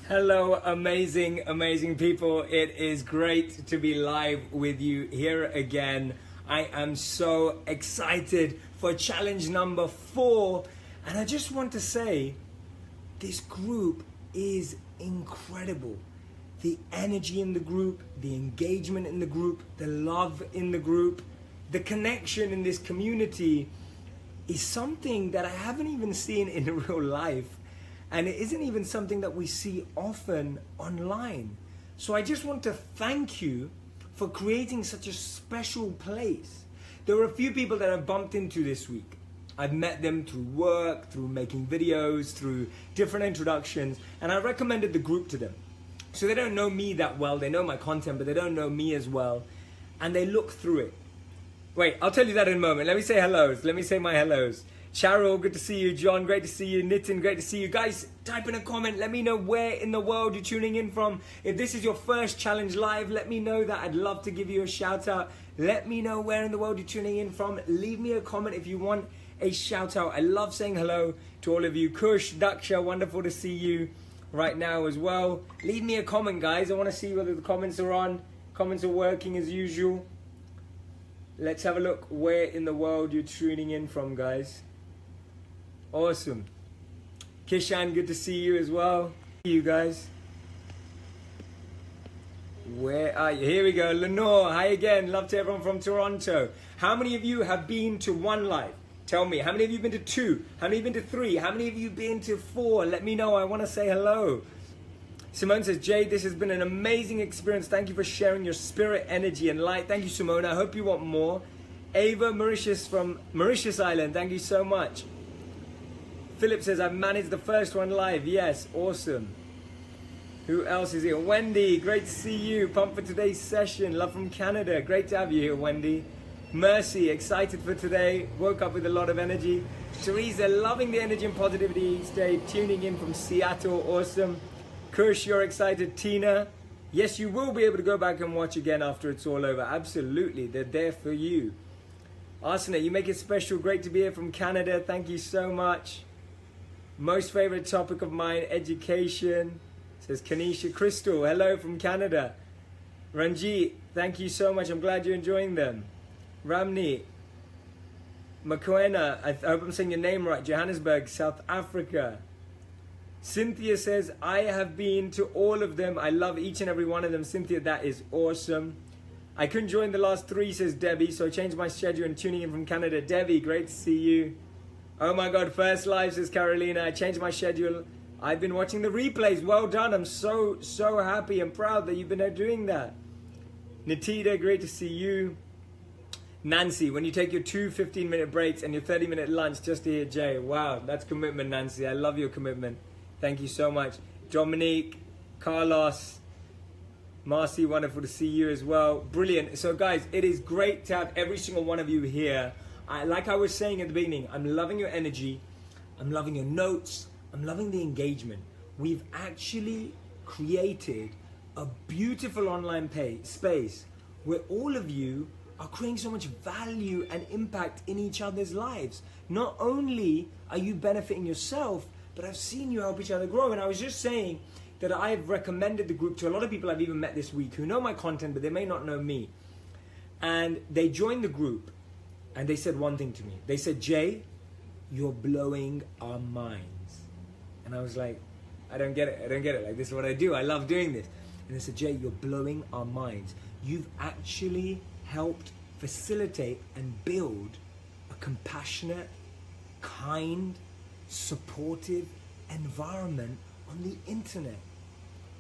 Hello, amazing, amazing people. It is great to be live with you here again. I am so excited for challenge number 4. And I just want to say, this group is incredible. The energy in the group, the engagement in the group, the love in the group, the connection in this community is something that I haven't even seen in real life. And it isn't even something that we see often online. So I just want to thank you for creating such a special place. There were a few people that I've bumped into this week. I've met them through work, through making videos, through different introductions, and I recommended the group to them. So they don't know me that well, they know my content, but they don't know me as well, and they look through it. Wait, I'll tell you that in a moment. Let me say hellos. Let me say my hellos. Cheryl, good to see you. John, great to see you. Nitin, great to see you. Guys, type in a comment. Let me know where in the world you're tuning in from. If this is your first challenge live, let me know that. I'd love to give you a shout out. Let me know where in the world you're tuning in from. Leave me a comment if you want a shout out. I love saying hello to all of you. Kush, Daksha, wonderful to see you right now as well. Leave me a comment, guys. I want to see whether the comments are on. Comments are working as usual. Let's have a look where in the world you're tuning in from, guys. Awesome. Kishan, good to see you as well. You guys. Where are you? Here we go. Lenore, hi again. Love to everyone from Toronto. How many of you have been to 1 live? Tell me. How many of you have been to 2? How many have been to 3? How many of you have been to 4? Let me know. I want to say hello. Simone says, Jay, this has been an amazing experience. Thank you for sharing your spirit, energy, and light. Thank you, Simone. I hope you want more. Ava Mauritius from Mauritius Island. Thank you so much. Philip says, I've managed the first one live. Yes, awesome. Who else is here? Wendy, great to see you. Pumped for today's session. Love from Canada. Great to have you here, Wendy. Mercy, excited for today. Woke up with a lot of energy. Teresa, loving the energy and positivity each day. Tuning in from Seattle. Awesome. Kush, you're excited. Tina, yes, you will be able to go back and watch again after it's all over. Absolutely. They're there for you. Arsena, you make it special. Great to be here from Canada. Thank you so much. Most favorite topic of mine, education, says Kanisha. Crystal, hello from Canada. Ranjit, thank you so much. I'm glad you're enjoying them. Ramni, Makoena, I hope I'm saying your name right. Johannesburg, South Africa. Cynthia says, I have been to all of them. I love each and every one of them. Cynthia, that is awesome. I couldn't join the last 3, says Debbie, so I changed my schedule and tuning in from Canada. Debbie, great to see you. Oh my God, first live, says Carolina. I changed my schedule. I've been watching the replays. Well done. I'm so happy and proud that you've been doing that. Natita, great to see you. Nancy, when you take your 2 15-minute breaks and your 30-minute lunch just to hear Jay. Wow, that's commitment, Nancy. I love your commitment. Thank you so much. Dominique, Carlos, Marcy, wonderful to see you as well. Brilliant. So guys, it is great to have every single one of you here. Like I was saying at the beginning, I'm loving your energy, I'm loving your notes, I'm loving the engagement. We've actually created a beautiful online space where all of you are creating so much value and impact in each other's lives. Not only are you benefiting yourself, but I've seen you help each other grow. And I was just saying that I've recommended the group to a lot of people I've even met this week who know my content, but they may not know me. And they joined the group. And they said one thing to me. They said, Jay, you're blowing our minds. And I was like, I don't get it. I don't get it. Like, this is what I do. I love doing this. And they said, Jay, you're blowing our minds. You've actually helped facilitate and build a compassionate, kind, supportive environment on the internet.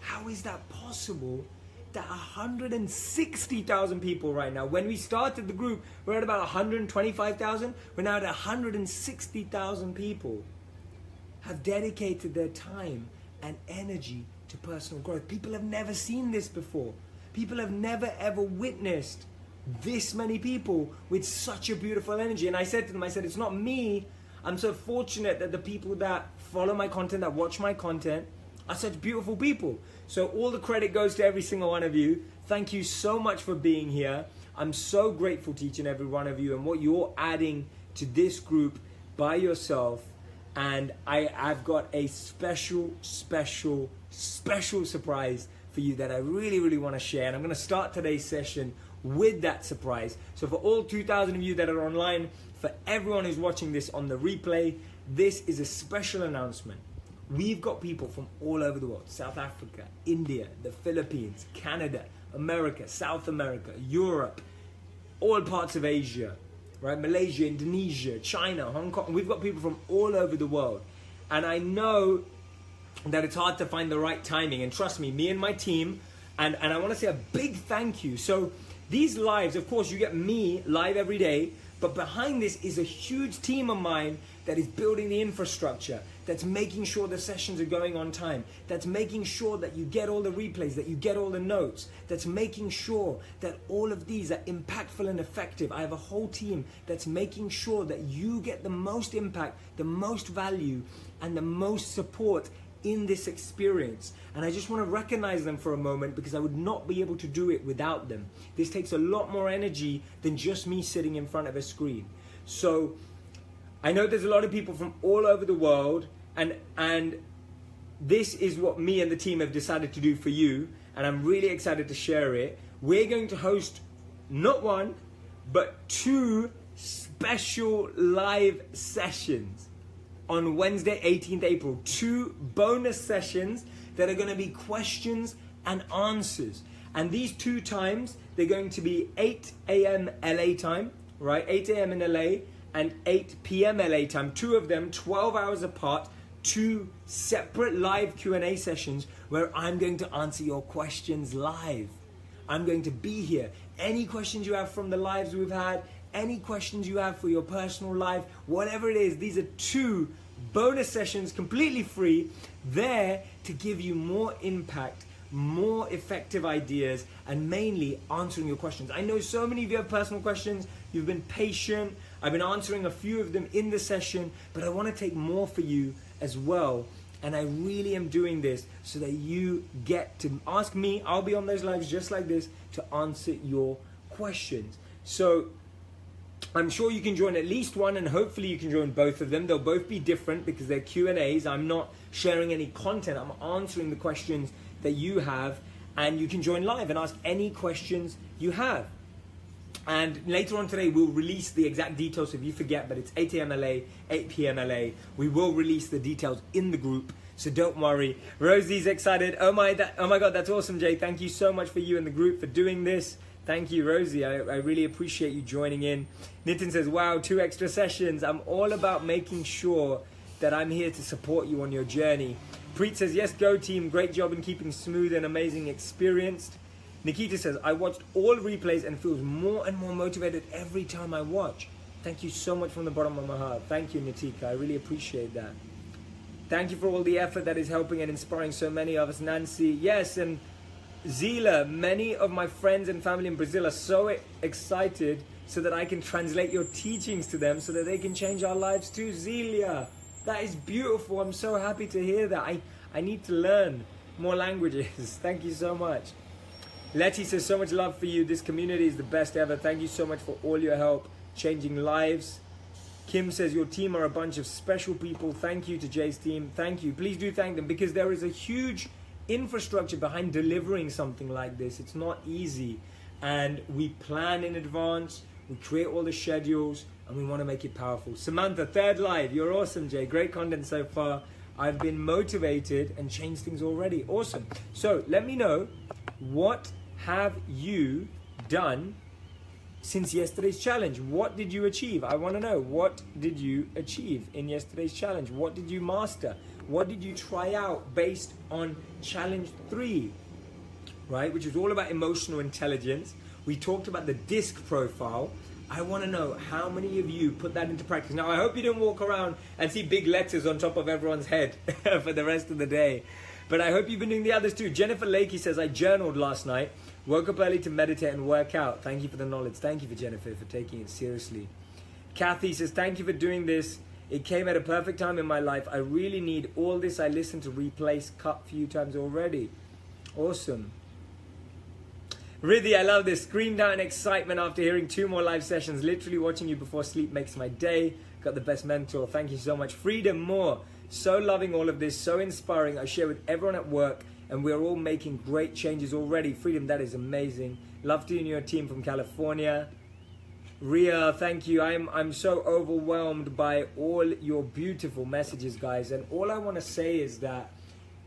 How is that possible? That 160,000 people right now. When we started the group, we're at about 125,000. We're now at 160,000 people have dedicated their time and energy to personal growth. People have never seen this before. People have never ever witnessed this many people with such a beautiful energy. And I said to them, I said, it's not me. I'm so fortunate that the people that follow my content, that watch my content, are such beautiful people. So all the credit goes to every single one of you. Thank you so much for being here. I'm so grateful to each and every one of you and what you're adding to this group by yourself. And I've got a special surprise for you that I really want to share. And I'm going to start today's session with that surprise. So for all 2,000 of you that are online, for everyone who's watching this on the replay, this is a special announcement. We've got people from all over the world: South Africa, India, the Philippines, Canada, America, South America, Europe, all parts of Asia, right? Malaysia, Indonesia, China, Hong Kong. We've got people from all over the world. And I know that it's hard to find the right timing. And trust me and my team, and I want to say a big thank you. So these lives, of course, you get me live every day, but behind this is a huge team of mine that is building the infrastructure, that's making sure the sessions are going on time, that's making sure that you get all the replays, that you get all the notes, that's making sure that all of these are impactful and effective. I have a whole team that's making sure that you get the most impact, the most value, and the most support in this experience. And I just want to recognize them for a moment, because I would not be able to do it without them. This takes a lot more energy than just me sitting in front of a screen. So I know there's a lot of people from all over the world, and this is what me and the team have decided to do for you, and I'm really excited to share it. We're going to host not one, but 2 special live sessions on Wednesday, 18th April. 2 bonus sessions that are going to be questions and answers. And these 2 times, they're going to be 8 a.m. LA time, right? 8 a.m. in LA and 8 p.m. LA time. 2 of them, 12 hours apart. 2 separate live Q&A sessions where I'm going to answer your questions live. I'm going to be here. Any questions you have from the lives we've had, any questions you have for your personal life, whatever it is, these are 2 bonus sessions, completely free, there to give you more impact, more effective ideas, and mainly answering your questions. I know so many of you have personal questions. You've been patient. I've been answering a few of them in the session, but I want to take more for you as well. And I really am doing this so that you get to ask me. I'll be on those lives just like this to answer your questions. So I'm sure you can join at least one, and hopefully you can join both of them. They'll both be different because they're Q&As. I'm not sharing any content. I'm answering the questions that you have, and you can join live and ask any questions you have. And later on today, we'll release the exact details. If you forget, but it's 8 a.m. LA, 8 p.m. LA. We will release the details in the group, so don't worry. Rosie's excited. Oh my God, that's awesome, Jay. Thank you so much for you and the group for doing this. Thank you, Rosie. I really appreciate you joining in. Nitin says, wow, 2 extra sessions. I'm all about making sure that I'm here to support you on your journey. Preet says, yes, go team. Great job in keeping smooth and amazing experienced. Nikita says, I watched all replays and feels more and more motivated every time I watch. Thank you so much from the bottom of my heart. Thank you, Nitika. I really appreciate that. Thank you for all the effort that is helping and inspiring so many of us. Nancy, yes, and Zila, many of my friends and family in Brazil are so excited so that I can translate your teachings to them so that they can change our lives too. Zelia, that is beautiful. I'm so happy to hear that. I need to learn more languages. Thank you so much. Letty says, so much love for you. This community is the best ever. Thank you so much for all your help changing lives. Kim says, your team are a bunch of special people. Thank you to Jay's team. Thank you. Please do thank them, because there is a huge infrastructure behind delivering something like this. It's not easy, and we plan in advance, we create all the schedules, and we want to make it powerful. Samantha, 3rd live. You're awesome, Jay. Great content so far. I've been motivated and changed things already. Awesome. So let me know, what have you done since yesterday's challenge? What did you achieve? I want to know, what did you achieve in yesterday's challenge? What did you master? What did you try out based on challenge 3, right? Which is all about emotional intelligence. We talked about the DISC profile. I want to know how many of you put that into practice. Now, I hope you didn't walk around and see big letters on top of everyone's head for the rest of the day. But I hope you've been doing the others too. Jennifer Lakey says, I journaled last night, woke up early to meditate and work out. Thank you for the knowledge. Thank you for Jennifer for taking it seriously. Kathy says, thank you for doing this. It came at a perfect time in my life. I really need all this. I listened to replays cut a few times already. Awesome. Riddhi, I love this. Screamed out in excitement after hearing 2 more live sessions. Literally watching you before sleep makes my day. got the best mentor. Thank you so much. Freedom More. So loving all of this, so inspiring. I share with everyone at work, and we're all making great changes already. Freedom, that is amazing. Love to you and your team from California. Ria, thank you. I'm so overwhelmed by all your beautiful messages, guys. And all I want to say is that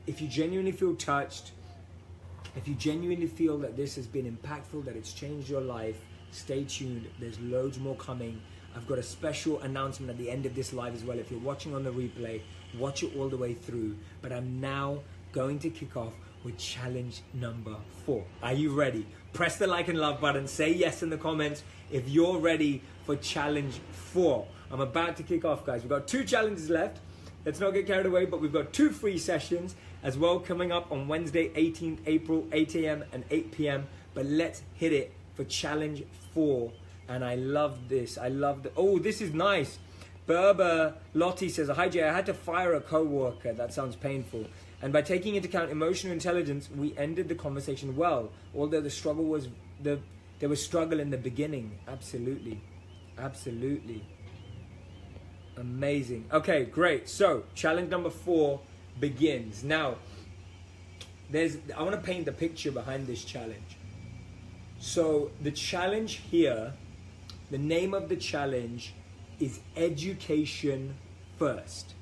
if you genuinely feel touched, if you genuinely feel that this has been impactful, that it's changed your life, stay tuned. There's loads more coming. I've got a special announcement at the end of this live as well. If you're watching on the replay, watch it all the way through. But I'm now going to kick off with challenge number 4. Are you ready? Press the like and love button. Say yes in the comments if you're ready for challenge 4. I'm about to kick off, guys. We've got 2 challenges left. Let's not get carried away, but we've got 2 free sessions as well coming up on Wednesday, 18th April, 8 a.m. and 8 p.m. But let's hit it for challenge 4. And I love this. I love the... Oh, this is nice. Berber Lottie says, hi Jay, I had to fire a co-worker. That sounds painful. And by taking into account emotional intelligence, we ended the conversation well. Although the struggle was... There was struggle in the beginning. Absolutely. Absolutely. Amazing. Okay, great. So, challenge number 4 begins. Now, I want to paint the picture behind this challenge. So, the challenge here, the name of the challenge is Education First,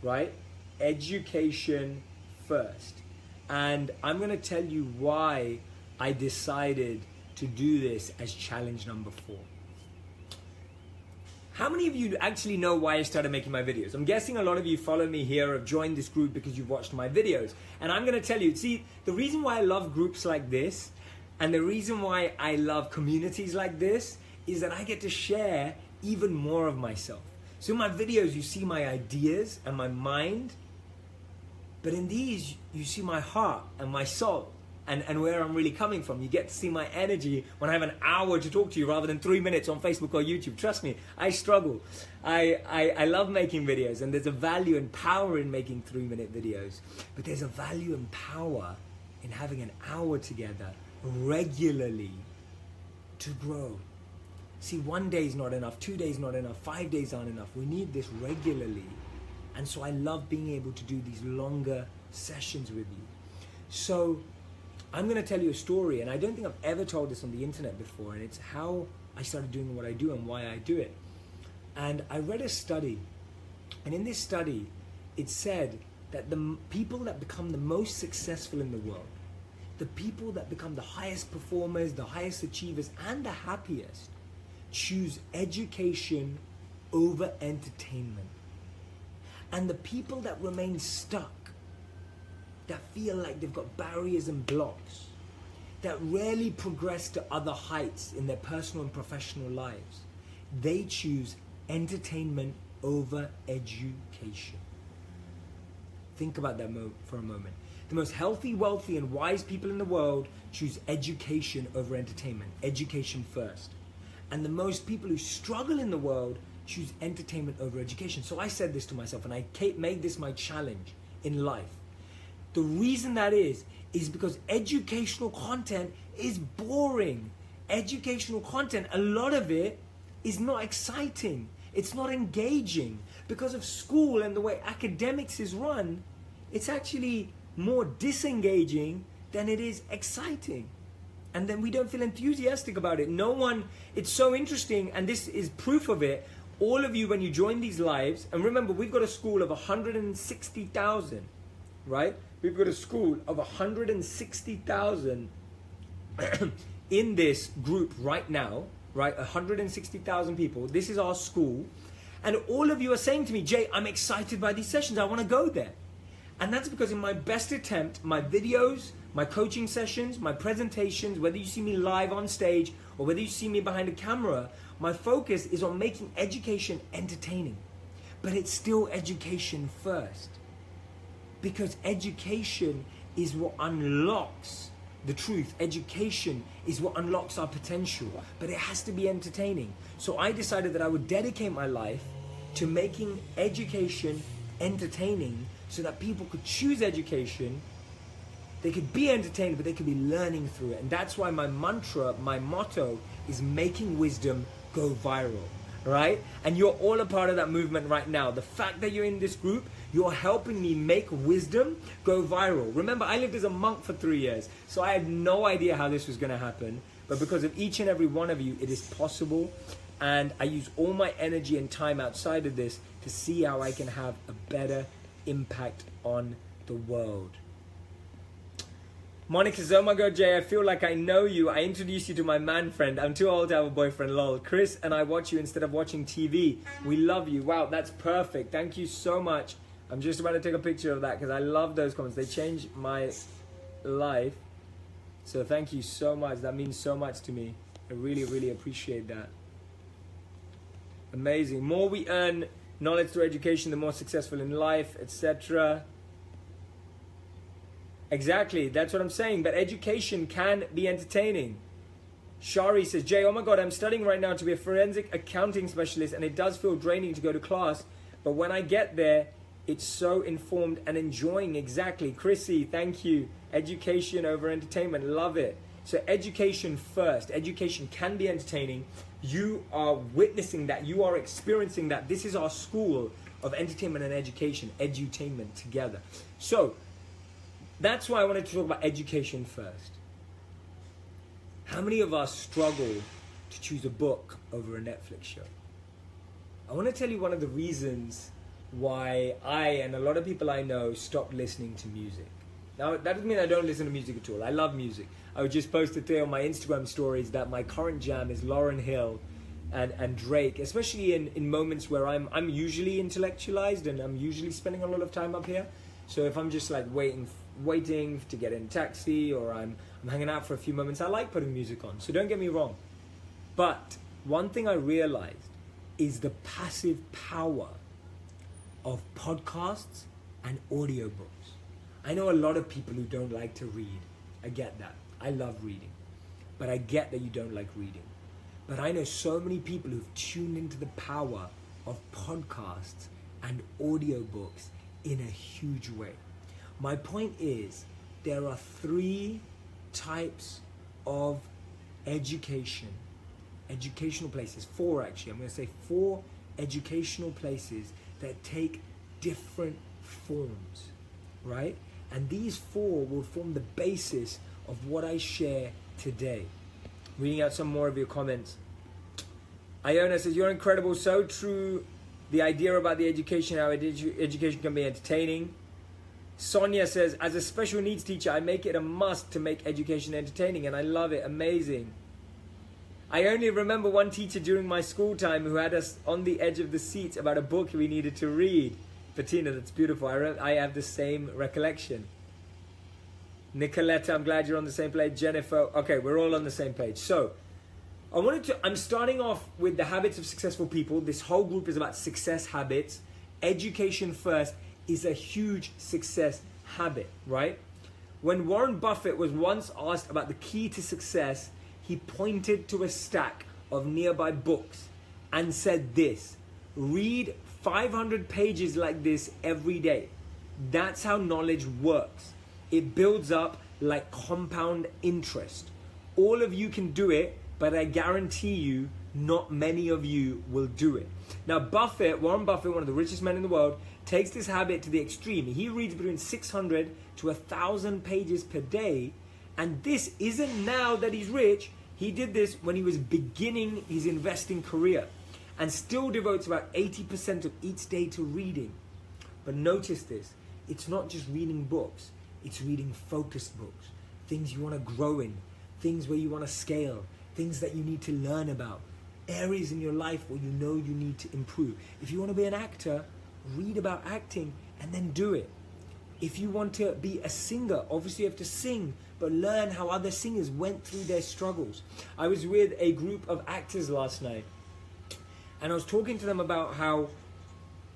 right? Education First. And I'm going to tell you why I decided to do this as challenge number 4. How many of you actually know why I started making my videos? I'm guessing a lot of you follow me here, have joined this group because you've watched my videos. And I'm going to tell you, see, the reason why I love groups like this and the reason why I love communities like this is that I get to share even more of myself. So in my videos, you see my ideas and my mind, but in these, you see my heart and my soul. And where I'm really coming from. You get to see my energy when I have an hour to talk to you rather than 3 minutes on Facebook or YouTube. Trust me, I struggle. I love making videos, and there's a value and power in making 3-minute videos. But there's a value and power in having an hour together regularly to grow. See, 1 day is not enough, 2 days not enough, 5 days aren't enough. We need this regularly. And so I love being able to do these longer sessions with you. So I'm going to tell you a story, and I don't think I've ever told this on the internet before, and it's how I started doing what I do and why I do it. And I read a study, and in this study, it said that the people that become the most successful in the world, the people that become the highest performers, the highest achievers, and the happiest, choose education over entertainment. And the people that remain stuck, that feel like they've got barriers and blocks, that rarely progress to other heights in their personal and professional lives, they choose entertainment over education. Think about that for a moment. The most healthy, wealthy, and wise people in the world choose education over entertainment. Education first. And the most people who struggle in the world choose entertainment over education. So I said this to myself, and I made this my challenge in life. The reason that is because educational content is boring. Educational content, a lot of it is not exciting. It's not engaging. Because of school and the way academics is run, it's actually more disengaging than it is exciting. And then we don't feel enthusiastic about it. It's so interesting, and this is proof of it. All of you, when you join these lives, and remember, we've got a school of 160,000, right? We've got a school of 160,000 in this group right now, right? 160,000 people. This is our school. And all of you are saying to me, Jay, I'm excited by these sessions. I want to go there. And that's because in my best attempt, my videos, my coaching sessions, my presentations, whether you see me live on stage or whether you see me behind a camera, my focus is on making education entertaining. But it's still education first. Because education is what unlocks the truth. Education is what unlocks our potential. But it has to be entertaining. So I decided that I would dedicate my life to making education entertaining so that people could choose education. They could be entertained, but they could be learning through it. And that's why my mantra, my motto is making wisdom go viral. right? And you're all a part of that movement right now. The fact that you're in this group, you're helping me make wisdom go viral. Remember, I lived as a monk for 3 years, so I had no idea how this was going to happen. But because of each and every one of you, it is possible. And I use all my energy and time outside of this to see how I can have a better impact on the world. Monica says, oh my God, Jay, I feel like I know you. I introduced you to my man friend. I'm too old to have a boyfriend, lol. Chris and I watch you instead of watching TV. We love you. Wow, that's perfect. Thank you so much. I'm just about to take a picture of that because I love those comments. They changed my life. So thank you so much. That means so much to me. I really, really appreciate that. Amazing. More we earn knowledge through education, the more successful in life, etc. Exactly, that's what I'm saying. But education can be entertaining. Shari says, Jay, oh my God, I'm studying right now to be a forensic accounting specialist, and it does feel draining to go to class. But when I get there, it's so informed and enjoying. Exactly. Chrissy, thank you. Education over entertainment. Love it. So education first. Education can be entertaining. You are witnessing that. You are experiencing that. This is our school of entertainment and education. Edutainment together. So that's why I wanted to talk about education first. How many of us struggle to choose a book over a Netflix show? I want to tell you one of the reasons why I and a lot of people I know stopped listening to music. Now, that doesn't mean I don't listen to music at all. I love music. I would just post today on my Instagram stories that my current jam is Lauryn Hill and Drake, especially in moments where I'm usually intellectualized and I'm usually spending a lot of time up here. So if I'm just like waiting to get in a taxi, or I'm hanging out for a few moments, I like putting music on. So don't get me wrong. But one thing I realized is the passive power of podcasts and audiobooks. I know a lot of people who don't like to read. I get that. I love reading. But I get that you don't like reading. But I know so many people who've tuned into the power of podcasts and audiobooks in a huge way. My point is, there are 3 types of educational places. 4 actually. I'm going to say 4 educational places that take different forms, right? And these 4 will form the basis of what I share today. Reading out some more of your comments. Iona says, you're incredible, so true. The idea about the education, how education can be entertaining. Sonia says, as a special needs teacher, I make it a must to make education entertaining, and I love it. Amazing. I only remember one teacher during my school time who had us on the edge of the seats about a book we needed to read. Bettina, that's beautiful. I have the same recollection. Nicoletta, I'm glad you're on the same page. Jennifer, okay, we're all on the same page. So, I'm starting off with the habits of successful people. This whole group is about success habits. Education first is a huge success habit, right? When Warren Buffett was once asked about the key to success, he pointed to a stack of nearby books and said this: read 500 pages like this every day. That's how knowledge works. It builds up like compound interest. All of you can do it, but I guarantee you, not many of you will do it. Now, Warren Buffett, one of the richest men in the world, takes this habit to the extreme. He reads between 600 to 1,000 pages per day. And this isn't now that he's rich. He did this when he was beginning his investing career, and still devotes about 80% of each day to reading. But notice this, it's not just reading books, it's reading focused books, things you want to grow in, things where you want to scale, things that you need to learn about, areas in your life where you know you need to improve. If you want to be an actor, read about acting and then do it. If you want to be a singer, obviously you have to sing, but learn how other singers went through their struggles. I was with a group of actors last night, and I was talking to them about how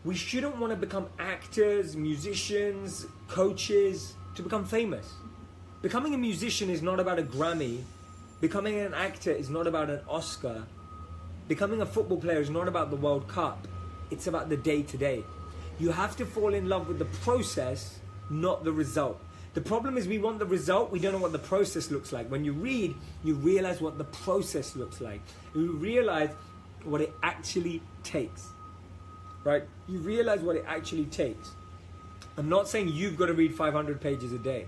we shouldn't want to become actors, musicians, coaches to become famous. Becoming a musician is not about a Grammy. Becoming an actor is not about an Oscar. Becoming a football player is not about the World Cup. It's about the day-to-day. You have to fall in love with the process, not the result. The problem is we want the result, we don't know what the process looks like. When you read, you realize what the process looks like. You realize what it actually takes, right? You realize what it actually takes. I'm not saying you've got to read 500 pages a day.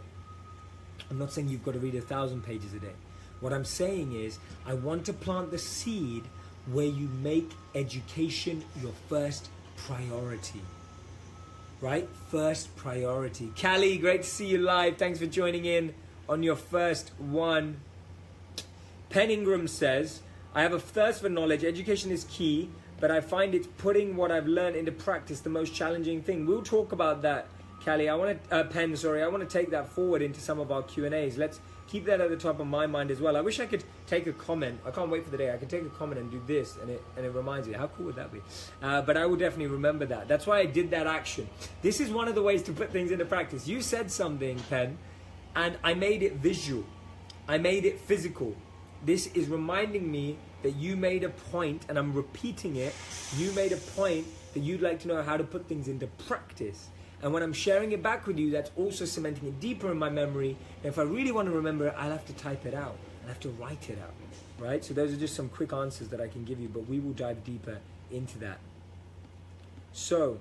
I'm not saying you've got to read 1,000 pages a day. What I'm saying is, I want to plant the seed where you make education your first priority. Right? First priority. Callie, great to see you live. Thanks for joining in on your first one. Pen Ingram says, I have a thirst for knowledge. Education is key, but I find it's putting what I've learned into practice the most challenging thing. We'll talk about that, Callie. I want to take that forward into some of our Q&As. Let's keep that at the top of my mind as well. I wish I could take a comment. I can't wait for the day I can take a comment and do this, and it reminds me. How cool would that be? But I will definitely remember that. That's why I did that action. This is one of the ways to put things into practice. You said something, Pen, and I made it visual. I made it physical. This is reminding me that you made a point, and I'm repeating it. You made a point that you'd like to know how to put things into practice. And when I'm sharing it back with you, that's also cementing it deeper in my memory. And if I really want to remember it, I'll have to type it out. I'll have to write it out, right? So those are just some quick answers that I can give you, but we will dive deeper into that. So,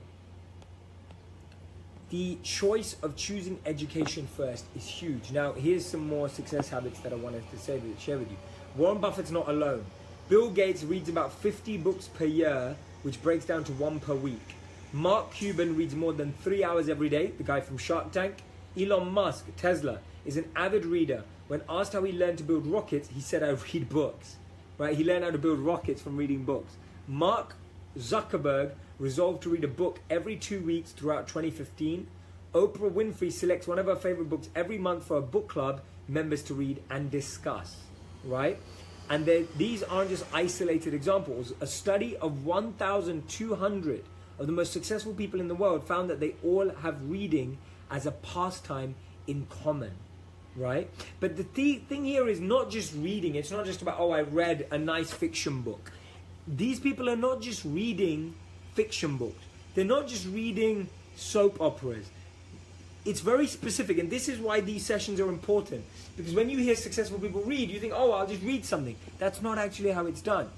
the choice of choosing education first is huge. Now, here's some more success habits that I wanted to share with you. Warren Buffett's not alone. Bill Gates reads about 50 books per year, which breaks down to 1 per week. Mark Cuban reads more than 3 hours every day, the guy from Shark Tank. Elon Musk, Tesla, is an avid reader. When asked how he learned to build rockets, he said, I read books. Right? He learned how to build rockets from reading books. Mark Zuckerberg resolved to read a book every 2 weeks throughout 2015. Oprah Winfrey selects one of her favorite books every month for a book club members to read and discuss. Right? And these aren't just isolated examples. A study of 1,200 of the most successful people in the world found that they all have reading as a pastime in common, right? But the thing here is not just reading. It's not just about, oh, I read a nice fiction book. These people are not just reading fiction books. They're not just reading soap operas. It's very specific, and this is why these sessions are important. Because when you hear successful people read, you think, oh, I'll just read something. That's not actually how it's done.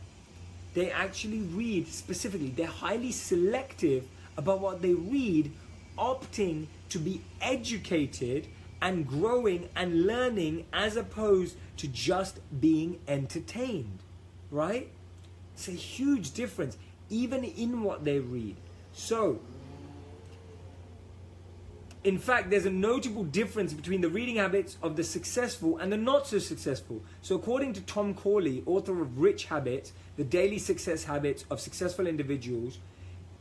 They actually read specifically. They're highly selective about what they read, opting to be educated and growing and learning as opposed to just being entertained, right? It's a huge difference, even in what they read. So, in fact, there's a notable difference between the reading habits of the successful and the not so successful. So according to Tom Corley, author of Rich Habits, The Daily Success Habits of Successful Individuals,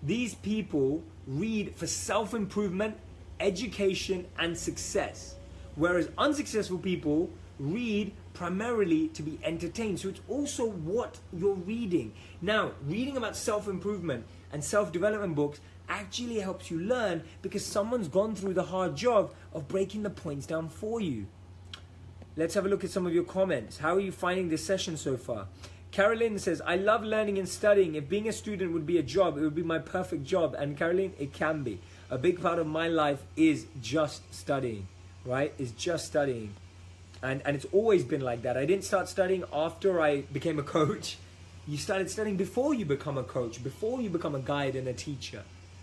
these people read for self-improvement, education, and success. Whereas unsuccessful people read primarily to be entertained. So it's also what you're reading. Now, reading about self-improvement and self-development books actually helps you learn because someone's gone through the hard job of breaking the points down for you. Let's have a look at some of your comments. How are you finding this session so far? Caroline says, I love learning and studying. If being a student would be a job, it would be my perfect job. And Caroline, it can be. A big part of my life is just studying, right? Is just studying. And it's always been like that. I didn't start studying after I became a coach. You started studying before you become a coach, before you become a guide and a teacher.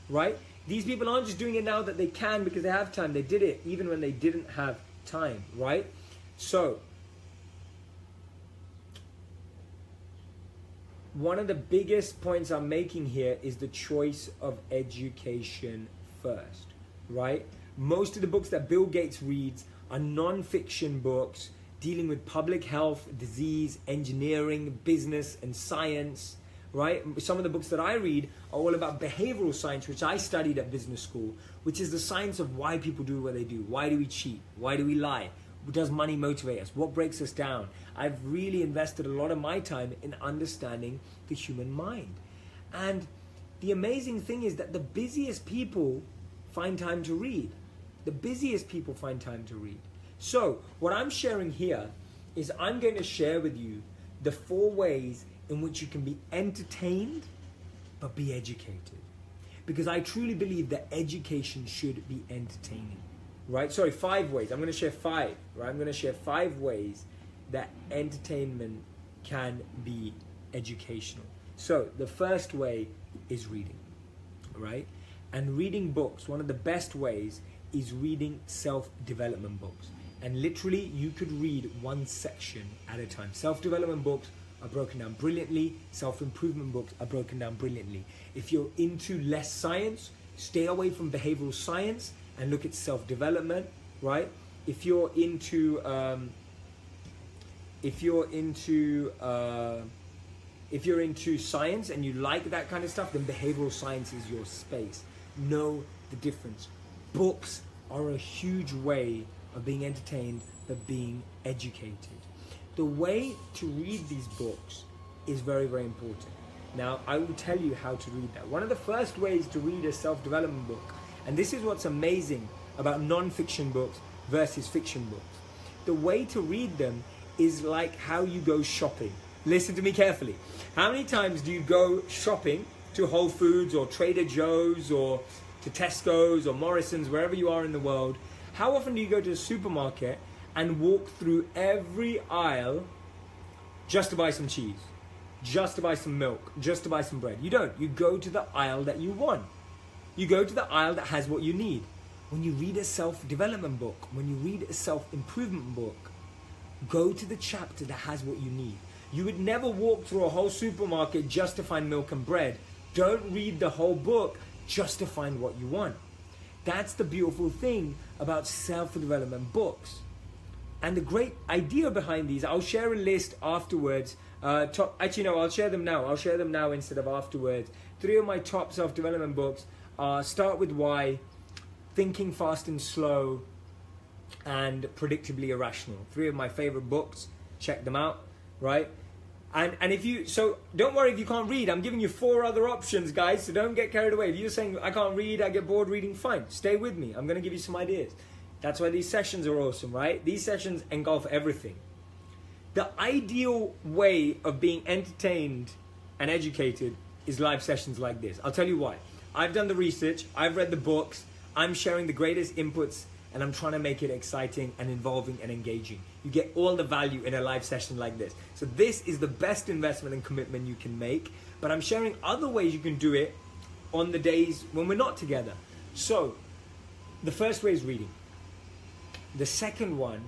Right? These people aren't just doing it now that they can because they have time. They did it even when they didn't have time, right? So, one of the biggest points I'm making here is the choice of education first, right? Most of the books that Bill Gates reads are non-fiction books dealing with public health, disease, engineering, business, and science, right? Some of the books that I read are all about behavioral science, which I studied at business school, which is the science of why people do what they do. Why do we cheat? Why do we lie? Does money motivate us? What breaks us down? I've really invested a lot of my time in understanding the human mind. And the amazing thing is that the busiest people find time to read. The busiest people find time to read. So what I'm sharing here is I'm going to share with you the 4 ways in which you can be entertained but be educated. Because I truly believe that education should be entertaining. Right? Sorry, 5 ways. I'm going to share 5. Right? I'm going to share 5 ways that entertainment can be educational. So the first way is reading, right? And reading books, one of the best ways is reading self-development books. And literally you could read one section at a time. Self-development books are broken down brilliantly. Self-improvement books are broken down brilliantly. If you're into less science, stay away from behavioral science and look at self-development, right? If you're into science and you like that kind of stuff, then behavioral science is your space. Know the difference. Books are a huge way of being entertained, but being educated. The way to read these books is very, very important. Now, I will tell you how to read that. One of the first ways to read a self-development book, and this is what's amazing about non-fiction books versus fiction books. The way to read them is like how you go shopping. Listen to me carefully. How many times do you go shopping to Whole Foods or Trader Joe's or to Tesco's or Morrison's, wherever you are in the world? How often do you go to a supermarket and walk through every aisle just to buy some cheese, just to buy some milk, just to buy some bread? You don't. You go to the aisle that you want. You go to the aisle that has what you need. When you read a self-development book, when you read a self-improvement book, go to the chapter that has what you need. You would never walk through a whole supermarket just to find milk and bread. Don't read the whole book just to find what you want. That's the beautiful thing about self-development books. And the great idea behind these, I'll share a list afterwards. Actually, no, I'll share them now. I'll share them now instead of afterwards. 3 of my top self-development books are Start With Why, Thinking Fast and Slow, and Predictably Irrational. 3 of my favorite books. Check them out, right? And if you, so don't worry if you can't read. I'm giving you 4 other options, guys, so don't get carried away. If you're saying, I can't read, I get bored reading, fine. Stay with me. I'm going to give you some ideas. That's why these sessions are awesome, right? These sessions engulf everything. The ideal way of being entertained and educated is live sessions like this. I'll tell you why. I've done the research, I've read the books, I'm sharing the greatest inputs, and I'm trying to make it exciting and involving and engaging. You get all the value in a live session like this. So this is the best investment and commitment you can make, but I'm sharing other ways you can do it on the days when we're not together. So the first way is reading. The second one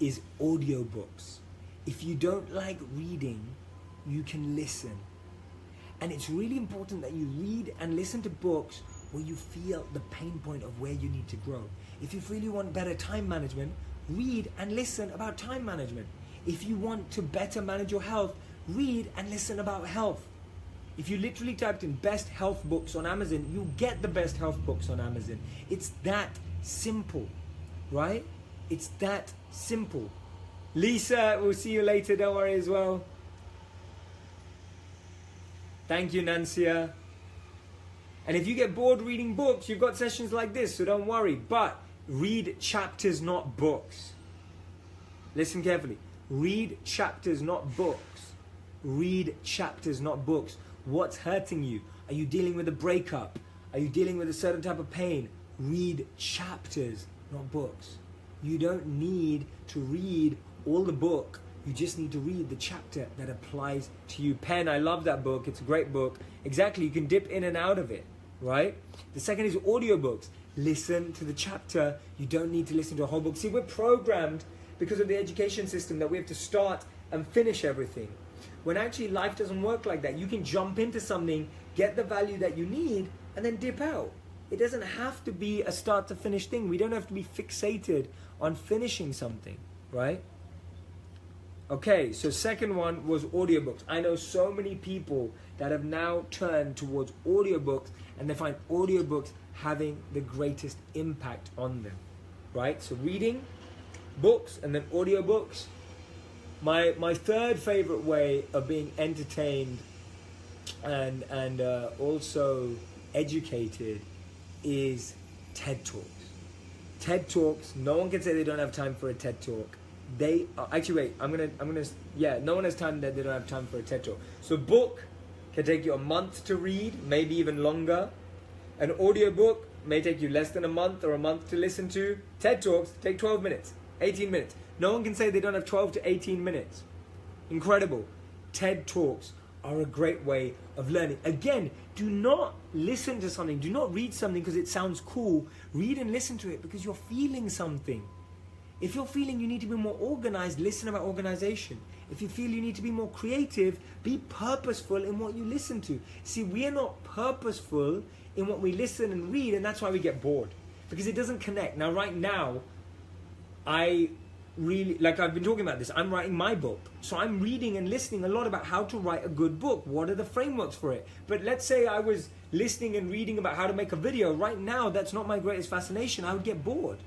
is audiobooks. If you don't like reading, you can listen. And it's really important that you read and listen to books where you feel the pain point of where you need to grow. If you really want better time management, read and listen about time management. If you want to better manage your health, read and listen about health. If you literally typed in best health books on Amazon, you'll get the best health books on Amazon. It's that simple, right? It's that simple. Lisa, we'll see you later, don't worry as well. Thank you, Nancia. And if you get bored reading books, you've got sessions like this, so don't worry. But read chapters, not books. Listen carefully. Read chapters, not books. Read chapters, not books. What's hurting you? Are you dealing with a breakup? Are you dealing with a certain type of pain? Read chapters, not books. You don't need to read all the book. You just need to read the chapter that applies to you. Penn, I love that book. It's a great book. Exactly, you can dip in and out of it, right? The second is audiobooks. Listen to the chapter. You don't need to listen to a whole book. See, we're programmed because of the education system that we have to start and finish everything. When actually life doesn't work like that. You can jump into something, get the value that you need, and then dip out. It doesn't have to be a start to finish thing. We don't have to be fixated on finishing something, right? Okay, so second one was audiobooks. I know so many people that have now turned towards audiobooks and they find audiobooks having the greatest impact on them, right? So reading, books, and then audiobooks. My third favorite way of being entertained and also educated is TED Talks. TED Talks, no one can say they don't have time for a TED Talk. They are, actually wait, yeah, no one has time that they don't have time for a TED Talk. So book can take you a month to read, maybe even longer. An audiobook may take you less than a month or a month to listen to. TED Talks take 12 minutes, 18 minutes. No one can say they don't have 12 to 18 minutes. Incredible. TED Talks are a great way of learning. Again, do not listen to something, do not read something because it sounds cool. Read and listen to it because you're feeling something. If you're feeling you need to be more organized, listen about organization. If you feel you need to be more creative, be purposeful in what you listen to. See, we are not purposeful in what we listen and read, and that's why we get bored. Because it doesn't connect. Now, right now, I really, like I've been talking about this, I'm writing my book. So I'm reading and listening a lot about how to write a good book. What are the frameworks for it? But let's say I was listening and reading about how to make a video. Right now, that's not my greatest fascination. I would get bored.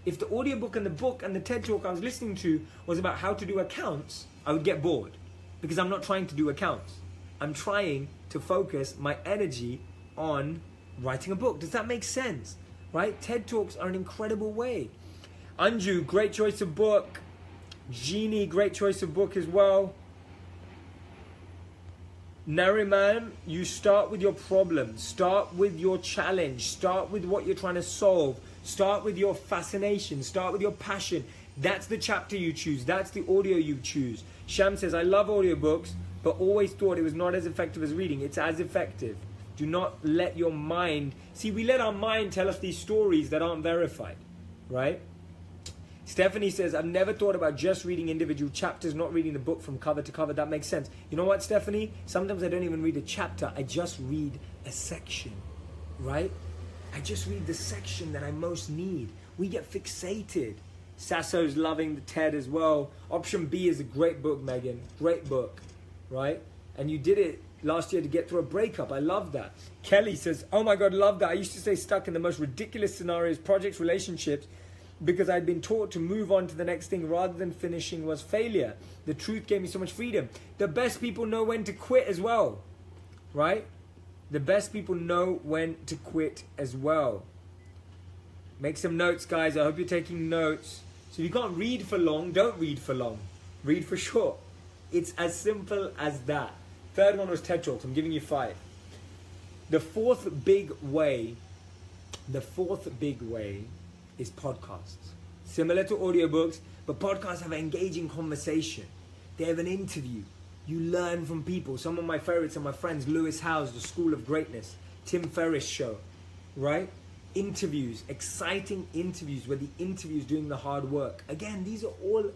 If the audiobook and the book and the TED Talk I was listening to was about how to do accounts, I would get bored. Because I'm not trying to do accounts. I'm trying to focus my energy on writing a book. Does that make sense? Right? TED Talks are an incredible way. Anju, great choice of book. Jeannie, great choice of book as well. Nariman, you start with your problem. Start with your challenge. Start with what you're trying to solve. Start with your fascination. Start with your passion. That's the chapter you choose. That's the audio you choose. Sham says, I love audiobooks, but always thought it was not as effective as reading. It's as effective. Do not let your mind... See, we let our mind tell us these stories that aren't verified, right? Stephanie says, I've never thought about just reading individual chapters, not reading the book from cover to cover. That makes sense. You know what, Stephanie? Sometimes I don't even read a chapter. I just read a section, right? I just read the section that I most need. We get fixated. Sasso's loving the TED as well. Option B is a great book, Megan. Great book, right? And you did it last year to get through a breakup. I love that. Kelly says, oh my God, love that. I used to stay stuck in the most ridiculous scenarios, projects, relationships, because I'd been taught to move on to the next thing rather than finishing was failure. The truth gave me so much freedom. The best people know when to quit as well, right? The best people know when to quit as well. Make some notes, guys. I hope you're taking notes. So if you can't read for long, don't read for long. Read for short. It's as simple as that. Third one was TED Talks. I'm giving you 5. The fourth big way is podcasts. Similar to audiobooks, but podcasts have an engaging conversation. They have an interview. You learn from people. Some of my favorites are my friends, Lewis Howes, The School of Greatness, Tim Ferriss Show, right? Interviews, exciting interviews where the interview is doing the hard work. Again, these are all,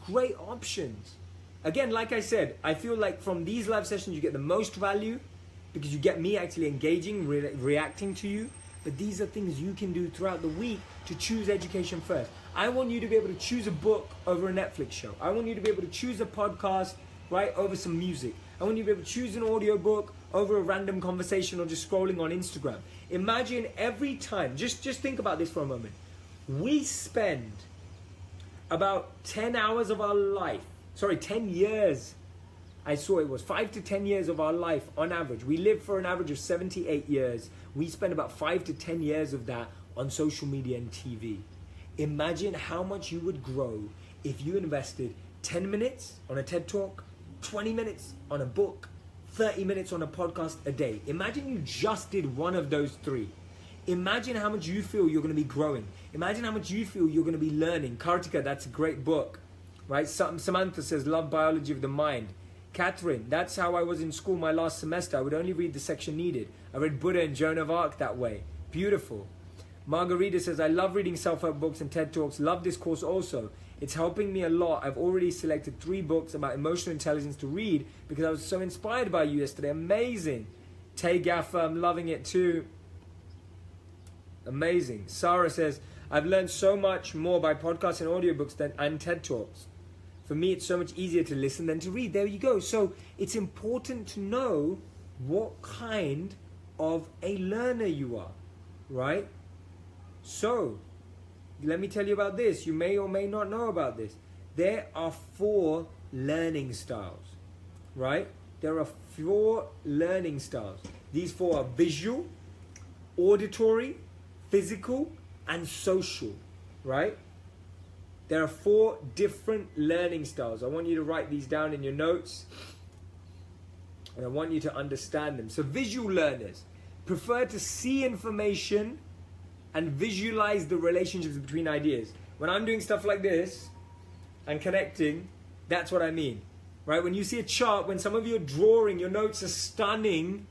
great options. Again, like I said, I feel like from these live sessions you get the most value because you get me actually engaging, reacting to you. But these are things you can do throughout the week to choose education first. I want you to be able to choose a book over a Netflix show. I want you to be able to choose a podcast, right, over some music. I want you to be able to choose an audiobook over a random conversation or just scrolling on Instagram. Imagine every time, just think about this for a moment. We spend about 10 hours of our life, 10 years. I saw it was 5 to 10 years of our life on average. We live for an average of 78 years. We spend about 5 to 10 years of that on social media and TV. Imagine how much you would grow if you invested 10 minutes on a TED Talk, 20 minutes on a book, 30 minutes on a podcast a day. Imagine you just did one of those 3. Imagine how much you feel you're going to be growing. Imagine how much you feel you're going to be learning. Kartika, that's a great book, right? Samantha says, love biology of the mind. Catherine, that's how I was in school my last semester. I would only read the section needed. I read Buddha and Joan of Arc that way. Beautiful. Margarita says, I love reading self-help books and TED Talks. Love this course also. It's helping me a lot. I've already selected 3 books about emotional intelligence to read because I was so inspired by you yesterday. Amazing. Tay Gaffer, I'm loving it too. Amazing. Sarah says, I've learned so much more by podcasts and audiobooks and TED Talks. For me, it's so much easier to listen than to read. There you go. So it's important to know what kind of a learner you are, right? So let me tell you about this. You may or may not know about this. There are 4 learning styles, right? There are 4 learning styles. These 4 are visual, auditory, physical, and social, right? There are 4 different learning styles. I want you to write these down in your notes. And I want you to understand them. So visual learners prefer to see information and visualize the relationships between ideas. When I'm doing stuff like this and connecting, that's what I mean. right? When you see a chart, when some of you are drawing, your notes are stunning,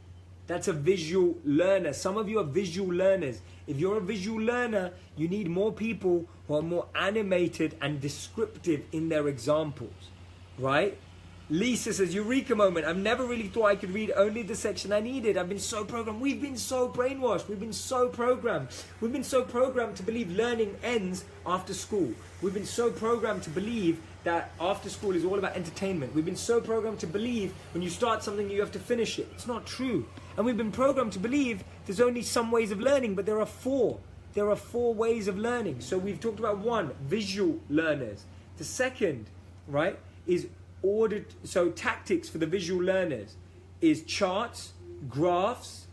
that's a visual learner. Some of you are visual learners. If you're a visual learner, you need more people who are more animated and descriptive in their examples, right? Lisa says, Eureka moment. I've never really thought I could read only the section I needed. I've been so programmed. We've been so brainwashed. We've been so programmed. We've been so programmed to believe learning ends after school. We've been so programmed to believe that after school is all about entertainment. We've been so programmed to believe when you start something, you have to finish it. It's not true. And we've been programmed to believe there's only some ways of learning, but there are four. There are 4 ways of learning. So we've talked about 1, visual learners. The second, right, is tactics for the visual learners is charts, graphs,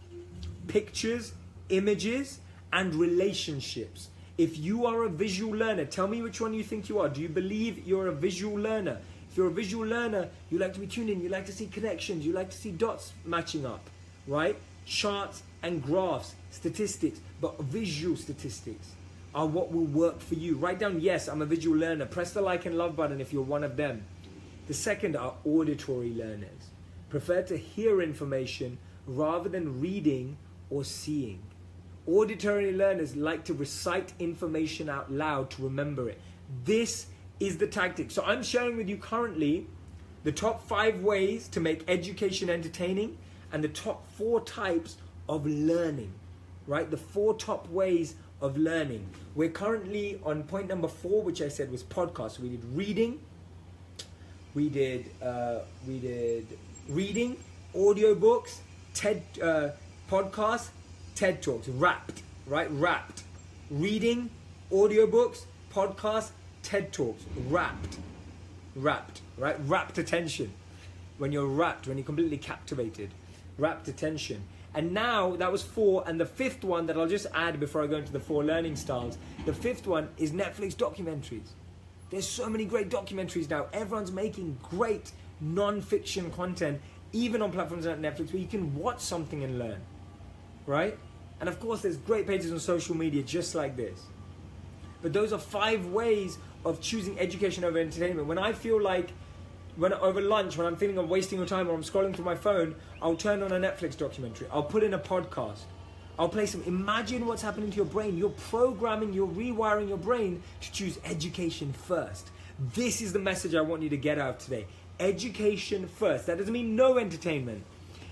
pictures, images, and relationships. If you are a visual learner, tell me which one you think you are. Do you believe you're a visual learner? If you're a visual learner, you like to be tuned in, you like to see connections, you like to see dots matching up, right? Charts and graphs, statistics, but visual statistics are what will work for you. Write down, yes, I'm a visual learner. Press the like and love button if you're one of them. The second are auditory learners. Prefer to hear information rather than reading or seeing. Auditory learners like to recite information out loud to remember it. This is the tactic. So I'm sharing with you currently the top 5 ways to make education entertaining and the top 4 types of learning, right? The 4 top ways of learning. We're currently on point number 4, which I said was podcasts. So we did reading, we did reading, audiobooks, TED podcasts, TED Talks, wrapped, right? Wrapped. Reading, audiobooks, podcasts, TED Talks, wrapped, right? Wrapped attention. When you're wrapped, when you're completely captivated, wrapped attention. And now that was 4, and the 5th one that I'll just add before I go into the 4 learning styles, the 5th one is Netflix documentaries. There's so many great documentaries now. Everyone's making great non-fiction content, even on platforms like Netflix, where you can watch something and learn, right? And of course, there's great pages on social media just like this. But those are 5 ways of choosing education over entertainment. When I feel like, over lunch, when I'm feeling I'm wasting your time or I'm scrolling through my phone, I'll turn on a Netflix documentary. I'll put in a podcast. I'll play some. Imagine what's happening to your brain. You're programming, you're rewiring your brain to choose education first. This is the message I want you to get out of today. Education first. That doesn't mean no entertainment.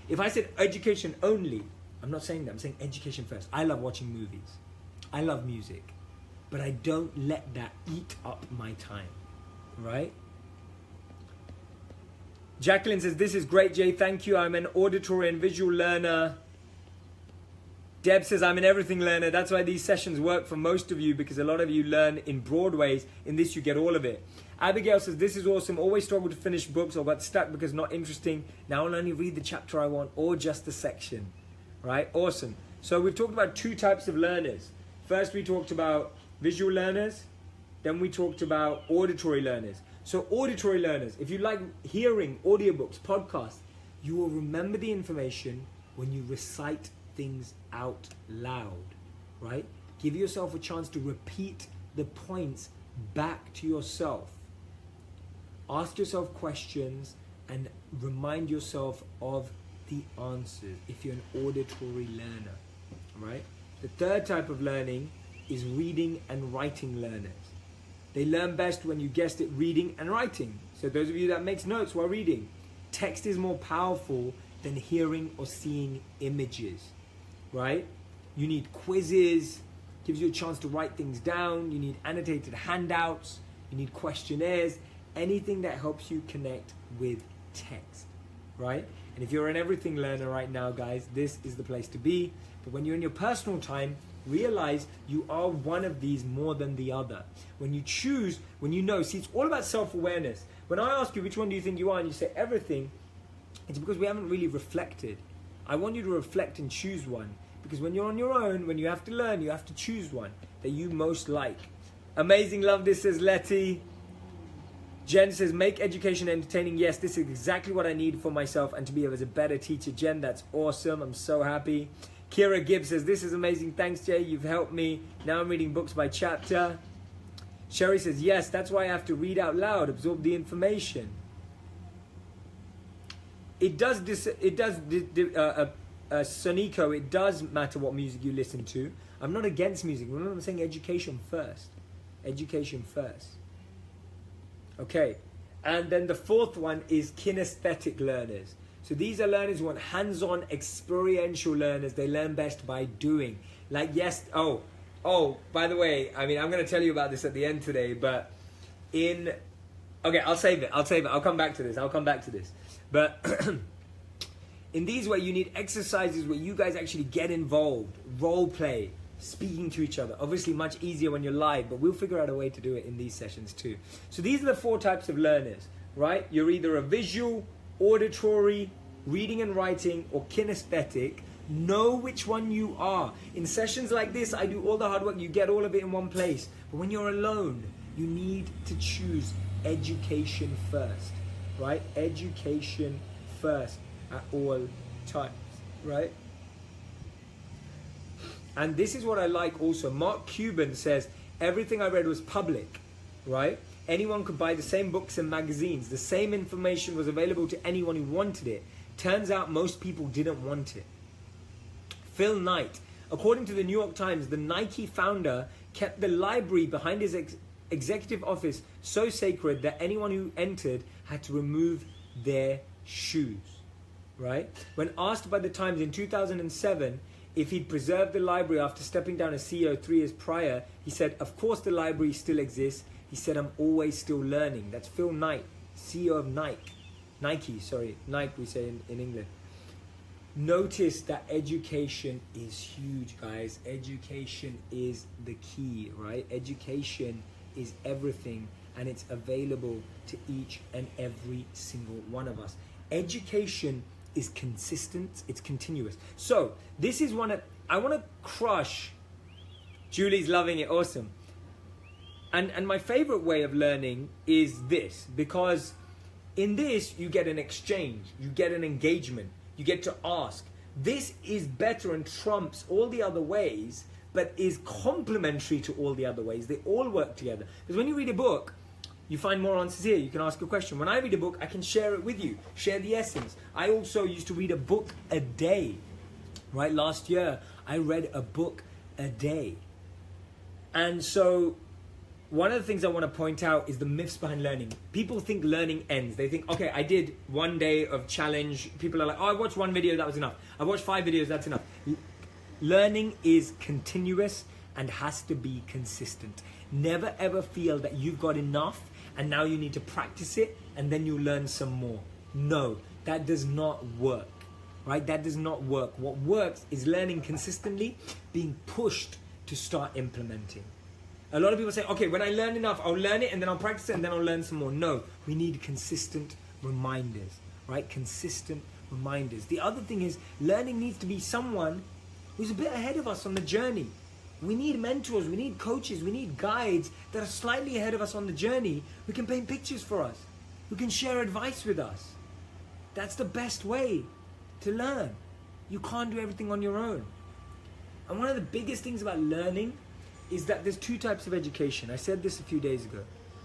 If I said education only, I'm not saying that. I'm saying education first. I love watching movies. I love music. But I don't let that eat up my time. Right? Jacqueline says, this is great, Jay. Thank you. I'm an auditory and visual learner. Deb says, I'm an everything learner. That's why these sessions work for most of you, because a lot of you learn in broad ways. In this, you get all of it. Abigail says, this is awesome. Always struggle to finish books or got stuck because not interesting. Now I'll only read the chapter I want or just the section. Right? Awesome. So we've talked about 2 types of learners. First, we talked about visual learners. Then we talked about auditory learners. So auditory learners, if you like hearing audiobooks, podcasts, you will remember the information when you recite things out loud, right? Give yourself a chance to repeat the points back to yourself. Ask yourself questions and remind yourself of the answers if you're an auditory learner, right? The 3rd type of learning is reading and writing learners. They learn best when you guessed it, reading and writing. So those of you that makes notes while reading, text is more powerful than hearing or seeing images, right? You need quizzes, gives you a chance to write things down. You need annotated handouts. You need questionnaires, anything that helps you connect with text, right? And if you're an everything learner right now, guys, this is the place to be. But when you're in your personal time, realize you are one of these more than the other. When you choose, when you know, see, it's all about self-awareness. When I ask you which one do you think you are and you say everything, it's because we haven't really reflected. I want you to reflect and choose one. Because when you're on your own, when you have to learn, you have to choose one that you most like. Amazing, love this, says Letty. Jen says, make education entertaining. Yes, this is exactly what I need for myself and to be as a better teacher. Jen, that's awesome. I'm so happy. Kira Gibbs says, this is amazing. Thanks, Jay. You've helped me. Now I'm reading books by chapter. Sherry says, yes, that's why I have to read out loud, absorb the information. it does Soniko, it does matter what music you listen to. I'm not against music. Remember, I'm saying education first. Education first. Okay. And then the fourth one is kinesthetic learners. So these are learners who want hands-on experiential learners. They learn best by doing. Like, yes, by the way, I mean, I'm going to tell you about this at the end today, but okay, I'll save it. I'll come back to this. But in these where you need exercises where you guys actually get involved, role play, speaking to each other. Obviously much easier when you're live, but we'll figure out a way to do it in these sessions too. So these are the 4 types of learners, right? You're either a visual, auditory, reading and writing, or kinesthetic. Know which one you are. In sessions like this, I do all the hard work. You get all of it in one place. But when you're alone, you need to choose education first, right? Education first at all times, right? And this is what I like also. Mark Cuban says, everything I read was public, right? Anyone could buy the same books and magazines. The same information was available to anyone who wanted it. Turns out most people didn't want it. Phil Knight. According to the New York Times, the Nike founder kept the library behind his executive office so sacred that anyone who entered had to remove their shoes, right? When asked by the Times in 2007 if he'd preserved the library after stepping down as CEO 3 years prior, he said, of course the library still exists. He said, I'm always still learning. That's Phil Knight, CEO of Nike, we say in England. Notice that education is huge, guys. Education is the key, right? Education is everything, and it's available to each and every single one of us. Education is consistent, it's continuous. So this is I want to crush. Julie's loving it, awesome. And my favorite way of learning is this, because in this you get an exchange, you get an engagement, you get to ask. This is better and trumps all the other ways, but is complementary to all the other ways. They all work together. Because when you read a book, you find more answers here. You can ask a question. When I read a book, I can share it with you, share the essence. I also used to read a book a day, right? Last year, I read a book a day. And so one of the things I want to point out is the myths behind learning. People think learning ends. They think, okay, I did 1 day of challenge. People are like, oh, I watched 1 video, that was enough. I watched 5 videos, that's enough. Learning is continuous and has to be consistent. Never ever feel that you've got enough and now you need to practice it and then you learn some more. No, that does not work, right? That does not work. What works is learning consistently, being pushed to start implementing. A lot of people say, okay, when I learn enough, I'll learn it and then I'll practice it and then I'll learn some more. No, we need consistent reminders, right? Consistent reminders. The other thing is learning needs to be someone who's a bit ahead of us on the journey. We need mentors, we need coaches, we need guides that are slightly ahead of us on the journey who can paint pictures for us, who can share advice with us. That's the best way to learn. You can't do everything on your own. And one of the biggest things about learning is that there's 2 types of education. I said this a few days ago.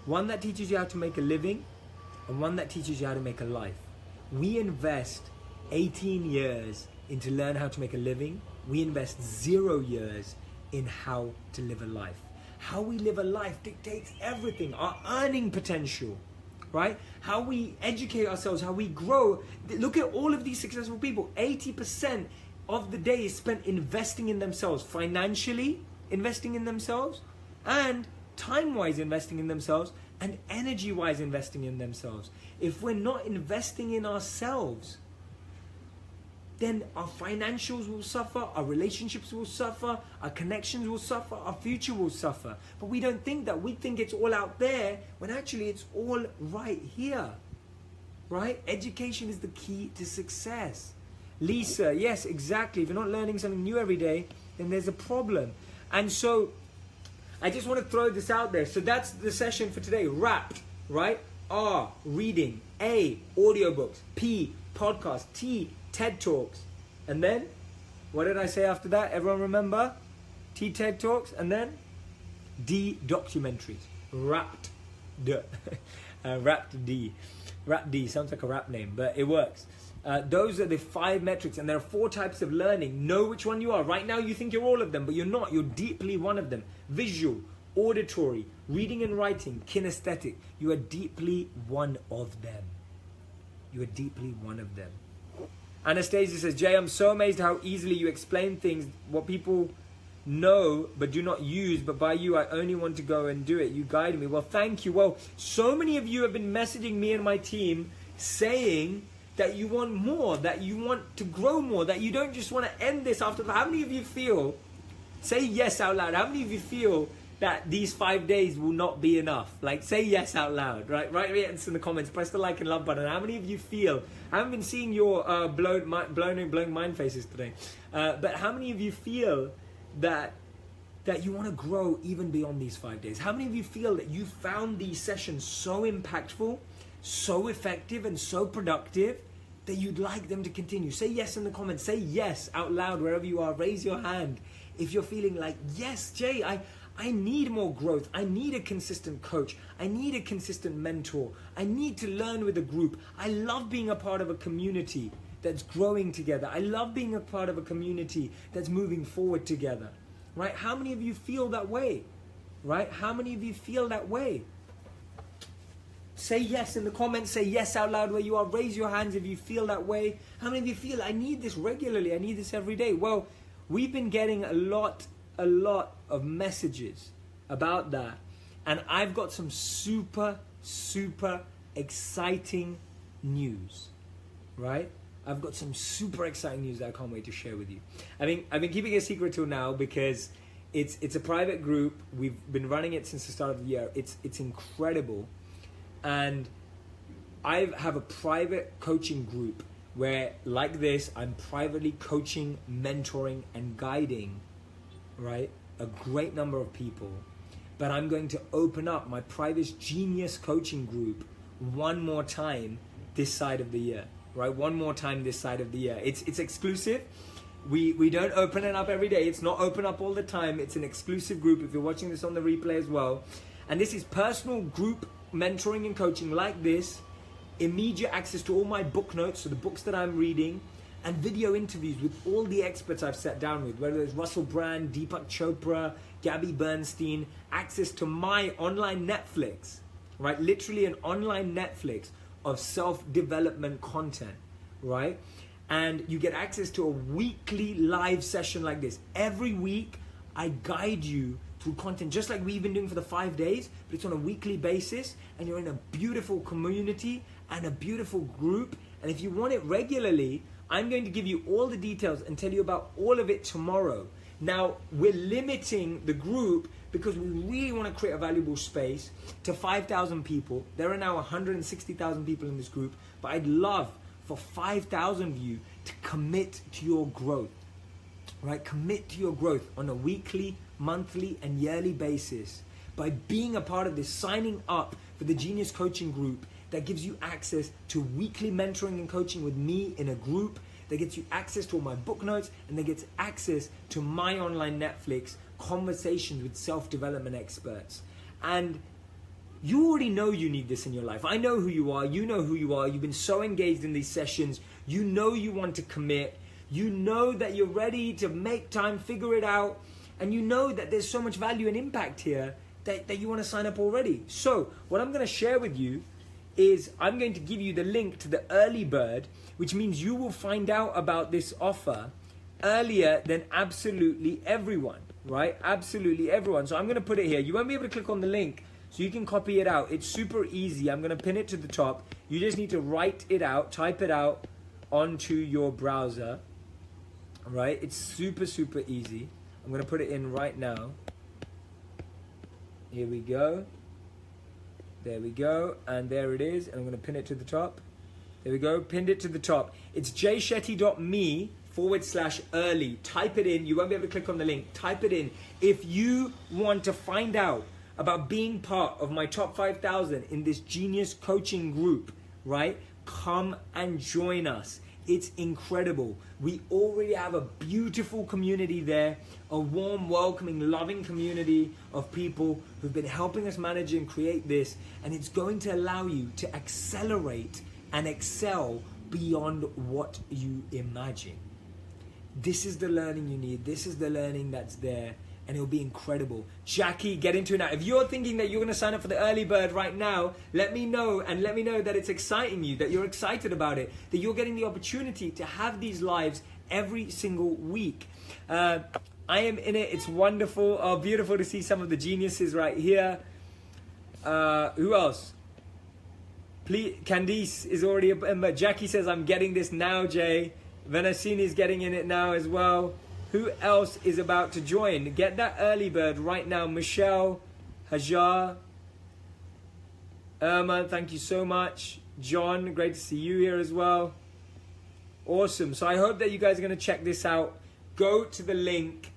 One that teaches you how to make a living and one that teaches you how to make a life. We invest 18 years into learn how to make a living. We invest 0 years in how to live a life. How we live a life dictates everything. Our earning potential, right? How we educate ourselves, how we grow. Look at all of these successful people. 80% of the day is spent investing in themselves, financially investing in themselves, and time-wise investing in themselves, and energy-wise investing in themselves. If we're not investing in ourselves, then our financials will suffer, our relationships will suffer, our connections will suffer, our future will suffer. But we don't think that. We think it's all out there, when actually it's all right here, right? Education is the key to success. Lisa, yes, exactly. If you're not learning something new every day, then there's a problem. And so, I just want to throw this out there. So that's the session for today. Wrapped, right? R, reading. A, audiobooks. P, podcast. T, TED Talks. And then, what did I say after that? Everyone remember? T, TED Talks. And then, D, documentaries. Wrapped. Wrapped D. Rap D sounds like a rap name, but it works. Those are the 5 metrics, and there are 4 types of learning. Know which one you are. Right now you think you're all of them, but you're not. You're deeply one of them. Visual, auditory, reading and writing, kinesthetic. You are deeply one of them. You are deeply one of them. Anastasia says, Jay, I'm so amazed how easily you explain things, what people know but do not use, but by you I only want to go and do it. You guide me. Well, thank you. Well, so many of you have been messaging me and my team saying that you want more, that you want to grow more, that you don't just want to end this after. How many of you feel, say yes out loud, how many of you feel that these 5 days will not be enough? Like, say yes out loud, right? Write it in the comments, press the like and love button. How many of you feel, I haven't been seeing your blowing mind faces today, but how many of you feel that you want to grow even beyond these 5 days? How many of you feel that you found these sessions so impactful, so effective, and so productive that you'd like them to continue? Say yes in the comments. Say yes out loud wherever you are. Raise your hand if you're feeling like, yes, Jay, I need more growth. I need a consistent coach. I need a consistent mentor. I need to learn with a group. I love being a part of a community that's growing together. I love being a part of a community that's moving forward together, right? How many of you feel that way, right? How many of you feel that way? Say yes in the comments. Say yes out loud where you are. Raise your hands if you feel that way. How many of you feel, I need this regularly? I need this every day. Well, we've been getting a lot of messages about that. And I've got some super exciting news, right? I've got some super exciting news that I can't wait to share with you. I've been keeping it a secret till now because it's a private group. We've been running it since the start of the year. It's incredible. And I have a private coaching group where, like this, I'm privately coaching, mentoring, and guiding, right, a great number of people. But I'm going to open up my private genius coaching group one more time this side of the year, right? One more time this side of the year. It's exclusive. We don't open it up every day. It's not open up all the time. It's an exclusive group if you're watching this on the replay as well. And this is personal group mentoring and coaching like this, immediate access to all my book notes, so the books that I'm reading, and video interviews with all the experts I've sat down with, whether it's Russell Brand, Deepak Chopra, Gabby Bernstein, access to my online Netflix, right? Literally an online Netflix of self-development content, right? And you get access to a weekly live session like this. Every week, I guide you through content, just like we've been doing for the 5 days, but it's on a weekly basis, and you're in a beautiful community and a beautiful group. And if you want it regularly, I'm going to give you all the details and tell you about all of it tomorrow. Now, we're limiting the group because we really want to create a valuable space to 5,000 people. There are now 160,000 people in this group, but I'd love for 5,000 of you to commit to your growth, right? Commit to your growth on a weekly, monthly, and yearly basis by being a part of this, signing up for the Genius Coaching Group that gives you access to weekly mentoring and coaching with me in a group, that gets you access to all my book notes, and that gets access to my online Netflix conversations with self-development experts. And you already know you need this in your life. I know who you are. You know who you are. You've been so engaged in these sessions. You know you want to commit. You know that you're ready to make time, figure it out. And you know that there's so much value and impact here that you want to sign up already. So what I'm going to share with you is I'm going to give you the link to the early bird, which means you will find out about this offer earlier than absolutely everyone, right? Absolutely everyone. So I'm going to put it here. You won't be able to click on the link, so you can copy it out. It's super easy. I'm going to pin it to the top. You just need to write it out, type it out onto your browser, right? It's super easy. I'm going to put it in right now. Here we go. There we go, and there it is, and I'm going to pin it to the top. There we go, pinned it to the top. It's jshetty.me/early. Type it in. You won't be able to click on the link. Type it in. If you want to find out about being part of my top 5,000 in this Genius Coaching Group, right? Come and join us. It's incredible. We already have a beautiful community there, a warm, welcoming, loving community of people who've been helping us manage and create this, and it's going to allow you to accelerate and excel beyond what you imagine. This is the learning you need. This is the learning that's there, and it'll be incredible. Jackie, get into it now. If you're thinking that you're going to sign up for the early bird right now, let me know, and let me know that it's exciting you, that you're excited about it, that you're getting the opportunity to have these lives every single week. I am in it. It's wonderful. Oh, beautiful to see some of the geniuses right here. Who else? Please, Candice is already a member. Jackie says, I'm getting this now, Jay. Vanessini is getting in it now as well. Who else is about to join? Get that early bird right now. Michelle, Hajar, Irma, thank you so much. John, great to see you here as well. Awesome. So I hope that you guys are going to check this out. Go to the link.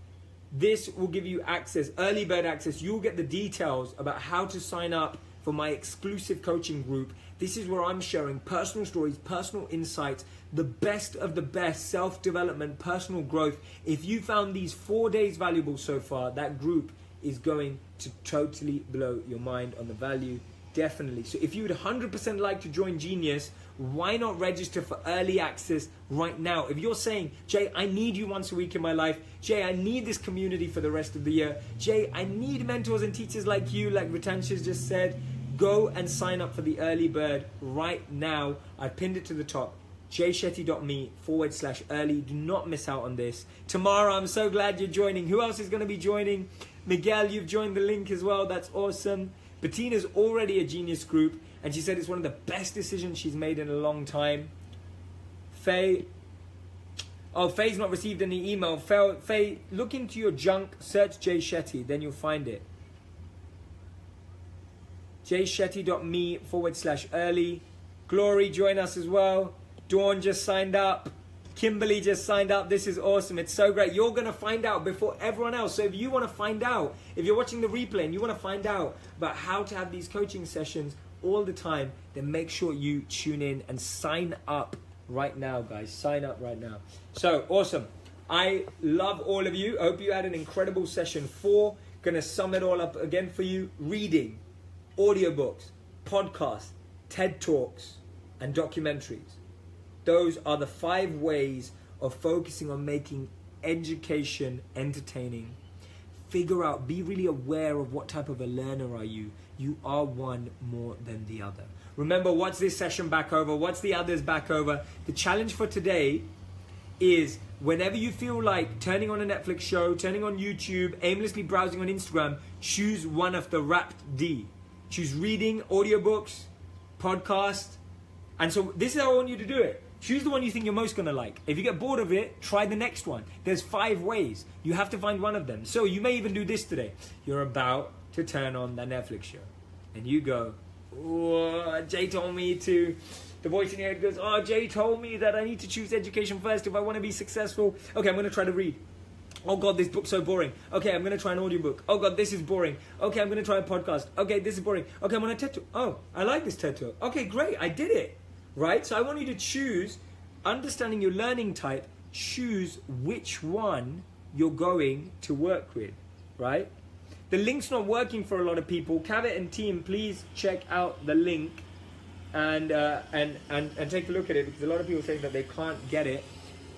This will give you access, early bird access. You'll get the details about how to sign up for my exclusive coaching group. This is where I'm sharing personal stories, personal insights, the best of the best self-development, personal growth. If you found these 4 days valuable so far, that group is going to totally blow your mind on the value. Definitely. So if you would 100% like to join Genius, why not register for early access right now? If you're saying, Jay, I need you once a week in my life. Jay, I need this community for the rest of the year. Jay, I need mentors and teachers like you, like Ritansha's just said. Go and sign up for the early bird right now. I pinned it to the top. jshetty.me/early. Do not miss out on this. Tomorrow, I'm so glad you're joining. Who else is going to be joining? Miguel, you've joined the link as well. That's awesome. Bettina's already a Genius group, and she said it's one of the best decisions she's made in a long time. Faye. Oh, Faye's not received any email. Faye, look into your junk, search Jay Shetty, then you'll find it. jshetty.me/early. Glory, join us as well. Dawn just signed up. Kimberly just signed up. This is awesome. It's so great. You're going to find out before everyone else. So if you want to find out, if you're watching the replay and you want to find out about how to have these coaching sessions all the time, then make sure you tune in and sign up right now, guys. Sign up right now. So awesome. I love all of you. I hope you had an incredible session 4. Going to sum it all up again for you. Reading, audiobooks, podcasts, TED Talks, and documentaries. Those are the 5 ways of focusing on making education entertaining. Figure out, be really aware of what type of a learner are you. You are one more than the other. Remember, what's this session back over? What's the others back over? The challenge for today is whenever you feel like turning on a Netflix show, turning on YouTube, aimlessly browsing on Instagram, choose one of the wrapped D. Choose reading, audiobooks, podcast. And so this is how I want you to do it. Choose the one you think you're most going to like. If you get bored of it, try the next one. There's 5 ways. You have to find one of them. So you may even do this today. You're about to turn on that Netflix show. And you go, oh, Jay told me to... The voice in your head goes, oh, Jay told me that I need to choose education first if I want to be successful. Okay, I'm going to try to read. Oh God, this book's so boring. Okay, I'm going to try an audiobook. Oh God, this is boring. Okay, I'm going to try a podcast. Okay, this is boring. Okay, I'm on a TED Talk. Oh, I like this TED Talk. Okay, great, I did it. Right? So I want you to choose, understanding your learning type, choose which one you're going to work with, right? The link's not working for a lot of people. Kavit and team, please check out the link and take a look at it, because a lot of people are saying that they can't get it.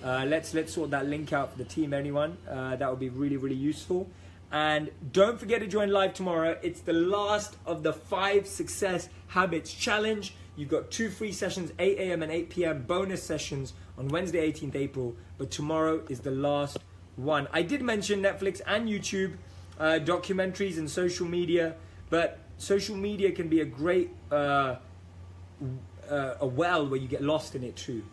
Let's sort that link out for the team, anyone. That would be really, really useful. And don't forget to join live tomorrow. It's the last of the 5 Success Habits Challenge. You've got 2 free sessions, 8 a.m. and 8 p.m. bonus sessions on Wednesday, 18th April. But tomorrow is the last one. I did mention Netflix and YouTube, documentaries and social media. But social media can be a great a well where you get lost in it too.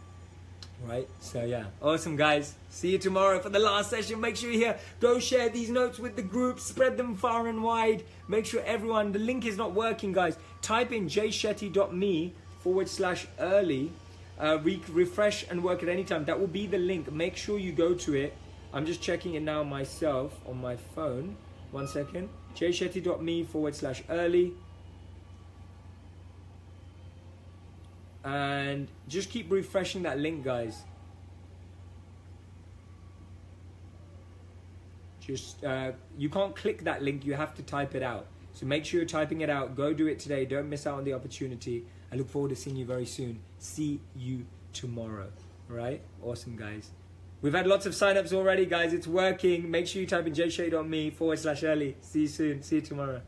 Right? So yeah, awesome guys. See you tomorrow for the last session. Make sure you're here. Go share these notes with the group. Spread them far and wide. Make sure everyone, the link is not working, guys. Type in jshetty.me/early. Refresh and work at any time. That will be the link. Make sure you go to it. I'm just checking it now myself on my phone. 1 second. jshetty.me/early. And just keep refreshing that link, guys. Just you can't click that link, you have to type it out. So make sure you're typing it out. Go do it today. Don't miss out on the opportunity. I look forward to seeing you very soon. See you tomorrow. All right? Awesome, guys. We've had lots of signups already, guys. It's working. Make sure you type in jshetty.me/early. See you soon. See you tomorrow.